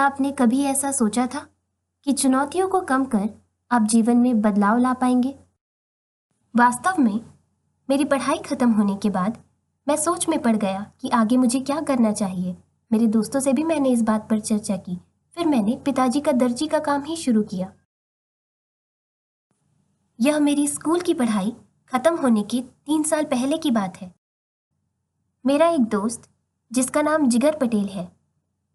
क्या आपने कभी ऐसा सोचा था कि चुनौतियों को कम कर आप जीवन में बदलाव ला पाएंगे? वास्तव में मेरी पढ़ाई खत्म होने के बाद मैं सोच में पड़ गया कि आगे मुझे क्या करना चाहिए। मेरे दोस्तों से भी मैंने इस बात पर चर्चा की। फिर मैंने पिताजी का दर्जी का काम ही शुरू किया। यह मेरी स्कूल की पढ़ाई खत्म होने के 3 साल पहले की बात है। मेरा एक दोस्त जिसका नाम जिगर पटेल है,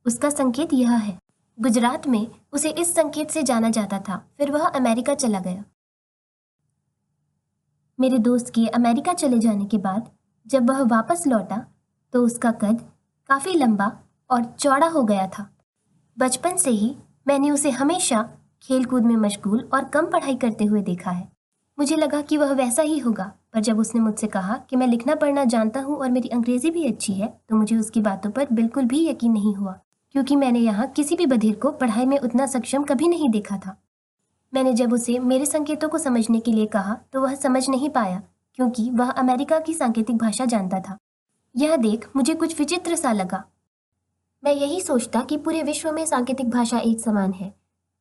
उसका संकेत यह है। गुजरात में उसे इस संकेत से जाना जाता था। फिर वह अमेरिका चला गया। मेरे दोस्त के अमेरिका चले जाने के बाद जब वह वापस लौटा तो उसका कद काफ़ी लंबा और चौड़ा हो गया था। बचपन से ही मैंने उसे हमेशा खेलकूद में मशगूल और कम पढ़ाई करते हुए देखा है। मुझे लगा कि वह वैसा ही होगा, पर जब उसने मुझसे कहा कि मैं लिखना पढ़ना जानता हूँ और मेरी अंग्रेज़ी भी अच्छी है, तो मुझे उसकी बातों पर बिल्कुल भी यकीन नहीं हुआ, क्योंकि मैंने यहाँ किसी भी बधिर को पढ़ाई में उतना सक्षम कभी नहीं देखा था। मैंने जब उसे मेरे संकेतों को समझने के लिए कहा तो वह समझ नहीं पाया, क्योंकि वह अमेरिका की सांकेतिक भाषा जानता था। यह देख मुझे कुछ विचित्र सा लगा। मैं यही सोचता कि पूरे विश्व में सांकेतिक भाषा एक समान है।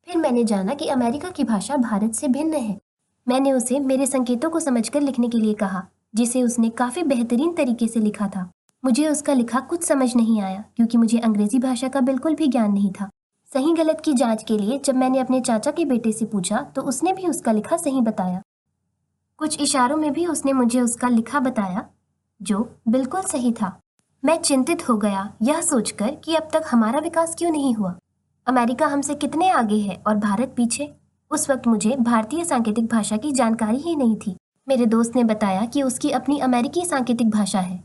फिर मैंने जाना कि अमेरिका की भाषा भारत से भिन्न है। मैंने उसे मेरे संकेतों को समझकर लिखने के लिए कहा, जिसे उसने काफ़ी बेहतरीन तरीके से लिखा था। मुझे उसका लिखा कुछ समझ नहीं आया, क्योंकि मुझे अंग्रेजी भाषा का बिल्कुल भी ज्ञान नहीं था। सही गलत की जांच के लिए जब मैंने अपने चाचा के बेटे से पूछा तो उसने भी उसका लिखा सही बताया। कुछ इशारों में भी उसने मुझे उसका लिखा बताया, जो बिल्कुल सही था। मैं चिंतित हो गया यह सोचकर कि अब तक हमारा विकास क्यों नहीं हुआ। अमेरिका हमसे कितने आगे है और भारत पीछे। उस वक्त मुझे भारतीय सांकेतिक भाषा की जानकारी ही नहीं थी। मेरे दोस्त ने बताया कि उसकी अपनी अमेरिकी सांकेतिक भाषा है,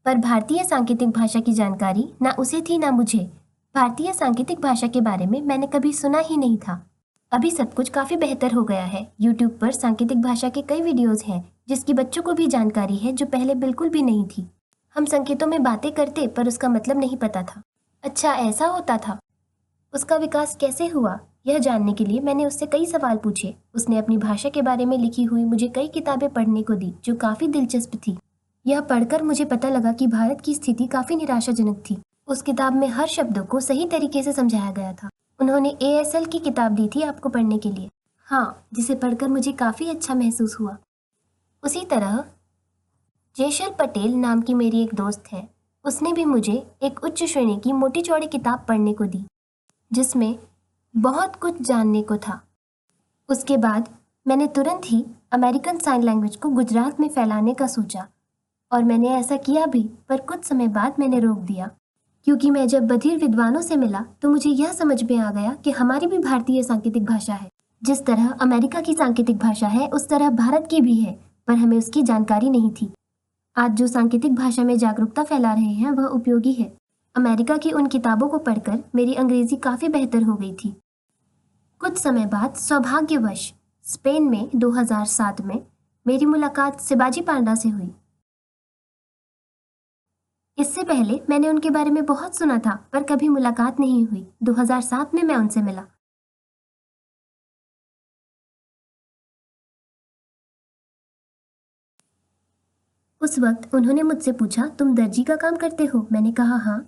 पर भारतीय सांकेतिक भाषा की जानकारी ना उसे थी ना मुझे। भारतीय सांकेतिक भाषा के बारे में मैंने कभी सुना ही नहीं था। अभी सब कुछ काफ़ी बेहतर हो गया है। यूट्यूब पर सांकेतिक भाषा के कई वीडियोज़ हैं जिसकी बच्चों को भी जानकारी है, जो पहले बिल्कुल भी नहीं थी। हम संकेतों में बातें करते पर उसका मतलब नहीं पता था। अच्छा, ऐसा होता था। उसका विकास कैसे हुआ, यह जानने के लिए मैंने उससे कई सवाल पूछे। उसने अपनी भाषा के बारे में लिखी हुई मुझे कई किताबें पढ़ने को दी, जो काफ़ी दिलचस्प थी। यह पढ़कर मुझे पता लगा कि भारत की स्थिति काफ़ी निराशाजनक थी। उस किताब में हर शब्दों को सही तरीके से समझाया गया था। उन्होंने ASL की किताब दी थी आपको पढ़ने के लिए। हाँ, जिसे पढ़कर मुझे काफ़ी अच्छा महसूस हुआ। उसी तरह जेशल पटेल नाम की मेरी एक दोस्त है। उसने भी मुझे एक उच्च श्रेणी की मोटी चौड़ी किताब पढ़ने को दी, जिसमें बहुत कुछ जानने को था। उसके बाद मैंने तुरंत ही अमेरिकन साइन लैंग्वेज को गुजरात में फैलाने का सोचा, और मैंने ऐसा किया भी, पर कुछ समय बाद मैंने रोक दिया, क्योंकि मैं जब बधिर विद्वानों से मिला तो मुझे यह समझ में आ गया कि हमारी भी भारतीय सांकेतिक भाषा है। जिस तरह अमेरिका की सांकेतिक भाषा है उस तरह भारत की भी है, पर हमें उसकी जानकारी नहीं थी। आज जो सांकेतिक भाषा में जागरूकता फैला रहे हैं वह उपयोगी है। अमेरिका की उन किताबों को पढ़कर मेरी अंग्रेजी काफ़ी बेहतर हो गई थी। कुछ समय बाद सौभाग्यवश स्पेन में 2007 में मेरी मुलाकात शिवाजी पांडा से हुई। इससे पहले मैंने उनके बारे में बहुत सुना था, पर कभी मुलाकात नहीं हुई। 2007 में मैं उनसे मिला। उस वक्त उन्होंने मुझसे पूछा, तुम दर्जी का काम करते हो? मैंने कहा हाँ।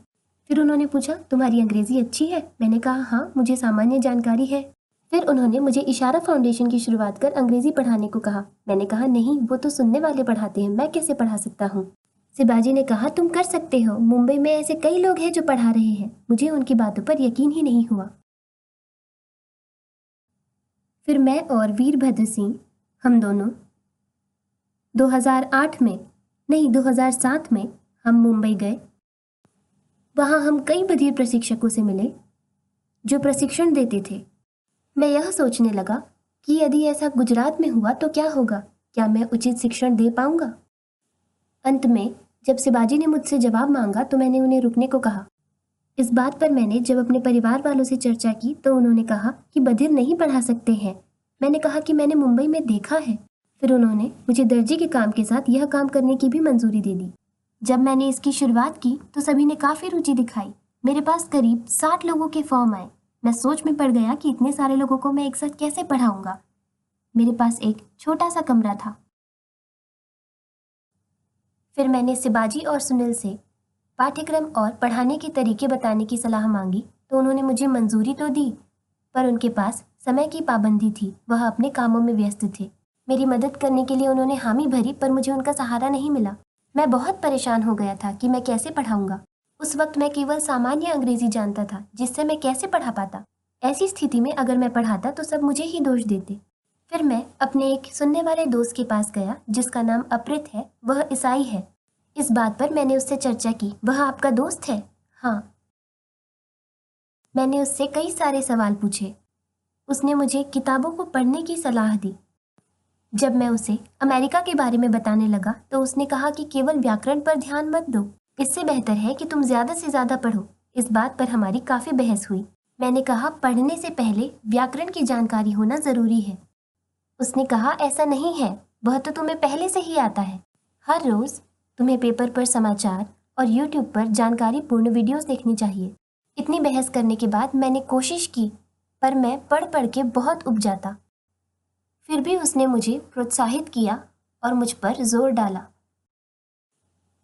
फिर उन्होंने पूछा, तुम्हारी अंग्रेजी अच्छी है? मैंने कहा हाँ, मुझे सामान्य जानकारी है। फिर उन्होंने मुझे इशारा फाउंडेशन की शुरुआत कर अंग्रेजी पढ़ाने को कहा। मैंने कहा नहीं, वो तो सुनने वाले पढ़ाते हैं, मैं कैसे पढ़ा सकता हूँ। शिवाजी ने कहा, तुम कर सकते हो, मुंबई में ऐसे कई लोग हैं जो पढ़ा रहे हैं। मुझे उनकी बातों पर यकीन ही नहीं हुआ। फिर मैं और वीरभद्र सिंह, हम दोनों 2008 में, नहीं 2007 में हम मुंबई गए। वहाँ हम कई बधिर प्रशिक्षकों से मिले जो प्रशिक्षण देते थे। मैं यह सोचने लगा कि यदि ऐसा गुजरात में हुआ तो क्या होगा, क्या मैं उचित शिक्षण दे पाऊंगा। अंत में जब शिवाजी ने मुझसे जवाब मांगा तो मैंने उन्हें रुकने को कहा। इस बात पर मैंने जब अपने परिवार वालों से चर्चा की तो उन्होंने कहा कि बधिर नहीं पढ़ा सकते हैं। मैंने कहा कि मैंने मुंबई में देखा है। फिर उन्होंने मुझे दर्जी के काम के साथ यह काम करने की भी मंजूरी दे दी। जब मैंने इसकी शुरुआत की तो सभी ने काफ़ी रुचि दिखाई। मेरे पास करीब 60 लोगों के फॉर्म आए। मैं सोच में पड़ गया कि इतने सारे लोगों को मैं एक साथ कैसे पढ़ाऊंगा। मेरे पास एक छोटा सा कमरा था। फिर मैंने शिवाजी और सुनील से पाठ्यक्रम और पढ़ाने के तरीके बताने की सलाह मांगी। तो उन्होंने मुझे मंजूरी तो दी, पर उनके पास समय की पाबंदी थी, वह अपने कामों में व्यस्त थे। मेरी मदद करने के लिए उन्होंने हामी भरी, पर मुझे उनका सहारा नहीं मिला। मैं बहुत परेशान हो गया था कि मैं कैसे पढ़ाऊंगा। उस वक्त मैं केवल सामान्य अंग्रेजी जानता था, जिससे मैं कैसे पढ़ा पाता। ऐसी स्थिति में अगर मैं पढ़ाता तो सब मुझे ही दोष देते। फिर मैं अपने एक सुनने वाले दोस्त के पास गया, जिसका नाम अप्रित है। वह ईसाई है। इस बात पर मैंने उससे चर्चा की। वह आपका दोस्त है? हाँ। मैंने उससे कई सारे सवाल पूछे। उसने मुझे किताबों को पढ़ने की सलाह दी। जब मैं उसे अमेरिका के बारे में बताने लगा तो उसने कहा कि केवल व्याकरण पर ध्यान मत दो, इससे बेहतर है कि तुम ज्यादा से ज्यादा पढ़ो। इस बात पर हमारी काफी बहस हुई। मैंने कहा पढ़ने से पहले व्याकरण की जानकारी होना जरूरी है। उसने कहा ऐसा नहीं है, वह तो तुम्हें पहले से ही आता है। हर रोज तुम्हें पेपर पर समाचार और यूट्यूब पर जानकारी पूर्ण वीडियोस देखनी चाहिए। इतनी बहस करने के बाद मैंने कोशिश की, पर मैं पढ़ पढ़ के बहुत उब जाता। फिर भी उसने मुझे प्रोत्साहित किया और मुझ पर जोर डाला।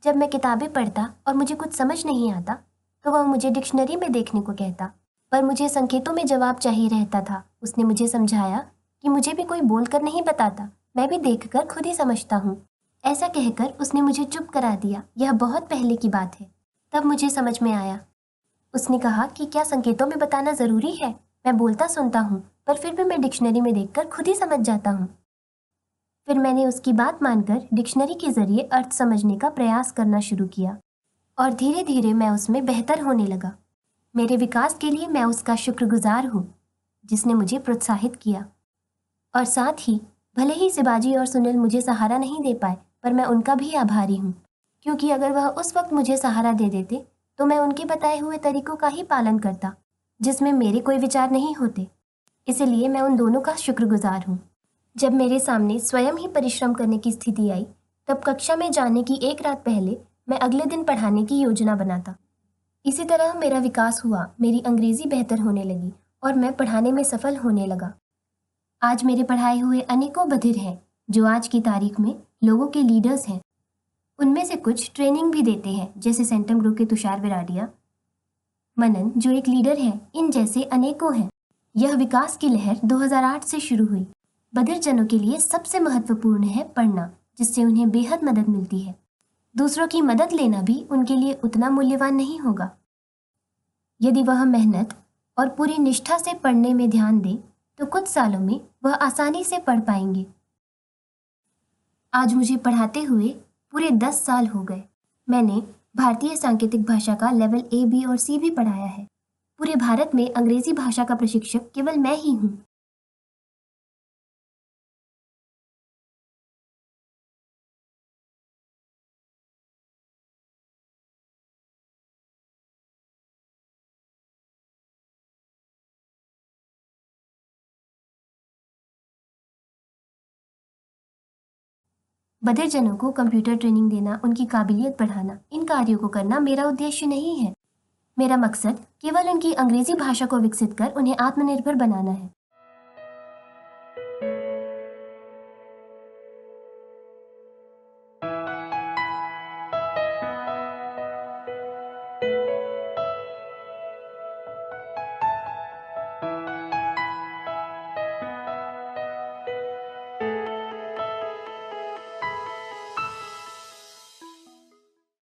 जब मैं किताबें पढ़ता और मुझे कुछ समझ नहीं आता तो वह मुझे डिक्शनरी में देखने को कहता, पर मुझे संकेतों में जवाब चाहिए रहता था। उसने मुझे समझाया कि मुझे भी कोई बोलकर नहीं बताता, मैं भी देखकर खुद ही समझता हूँ। ऐसा कहकर उसने मुझे चुप करा दिया। यह बहुत पहले की बात है। तब मुझे समझ में आया। उसने कहा कि क्या संकेतों में बताना जरूरी है? मैं बोलता सुनता हूँ, पर फिर भी मैं डिक्शनरी में देखकर खुद ही समझ जाता हूँ। फिर मैंने उसकी बात मानकर डिक्शनरी के जरिए अर्थ समझने का प्रयास करना शुरू किया और धीरे धीरे मैं उसमें बेहतर होने लगा। मेरे विकास के लिए मैं उसका शुक्रगुजार हूँ, जिसने मुझे प्रोत्साहित किया। और साथ ही भले ही शिवाजी और सुनील मुझे सहारा नहीं दे पाए, पर मैं उनका भी आभारी हूँ, क्योंकि अगर वह उस वक्त मुझे सहारा दे देते तो मैं उनके बताए हुए तरीकों का ही पालन करता, जिसमें मेरे कोई विचार नहीं होते। इसलिए मैं उन दोनों का शुक्रगुजार हूँ। जब मेरे सामने स्वयं ही परिश्रम करने की स्थिति आई, तब कक्षा में जाने की एक रात पहले मैं अगले दिन पढ़ाने की योजना बनाता। इसी तरह मेरा विकास हुआ, मेरी अंग्रेजी बेहतर होने लगी और मैं पढ़ाने में सफल होने लगा। आज मेरे पढ़ाए हुए अनेकों बधिर हैं, जो आज की तारीख में लोगों के लीडर्स हैं। उनमें से कुछ ट्रेनिंग भी देते हैं, जैसे सेंटम ग्रुप के तुषार विराडिया, मनन जो एक लीडर है। इन जैसे अनेकों हैं। यह विकास की लहर 2008 से शुरू हुई। बधिर जनों के लिए सबसे महत्वपूर्ण है पढ़ना, जिससे उन्हें बेहद मदद मिलती है। दूसरों की मदद लेना भी उनके लिए उतना मूल्यवान नहीं होगा। यदि वह मेहनत और पूरी निष्ठा से पढ़ने में ध्यान दें तो कुछ सालों में वह आसानी से पढ़ पाएंगे। आज मुझे पढ़ाते हुए पूरे 10 साल हो गए। मैंने भारतीय सांकेतिक भाषा का लेवल A, B और C भी पढ़ाया है। पूरे भारत में अंग्रेजी भाषा का प्रशिक्षक केवल मैं ही हूँ। बधिर जनों को कंप्यूटर ट्रेनिंग देना, उनकी काबिलियत बढ़ाना, इन कार्यों को करना मेरा उद्देश्य नहीं है। मेरा मकसद केवल उनकी अंग्रेजी भाषा को विकसित कर उन्हें आत्मनिर्भर बनाना है।